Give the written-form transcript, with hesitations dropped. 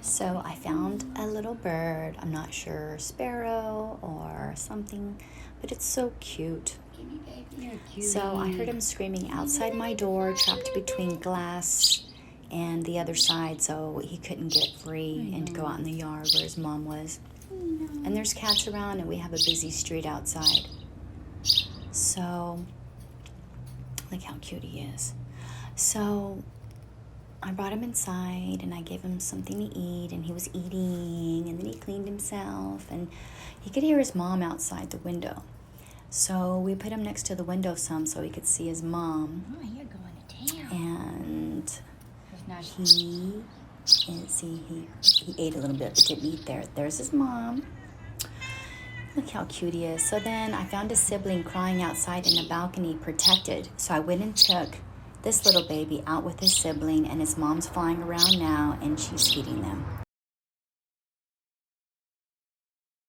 So I found a little bird. I'm not sure, sparrow or something, but it's so cute. So I heard him screaming outside my door, trapped between glass and the other side, so he couldn't get free and go out in the yard where his mom was. And there's cats around, and we have a busy street outside. So, look how cute he is. So I brought him inside, and I gave him something to eat, and he was eating, and then he cleaned himself, and he could hear his mom outside the window. So we put him next to the window some so he could see his mom. Oh, you're going to town. And he ate a little bit, but didn't eat there. There's his mom. Look how cute he is. So then I found a sibling crying outside in the balcony, protected. So I went and took this little baby out with his sibling, and his mom's flying around now, and she's feeding them.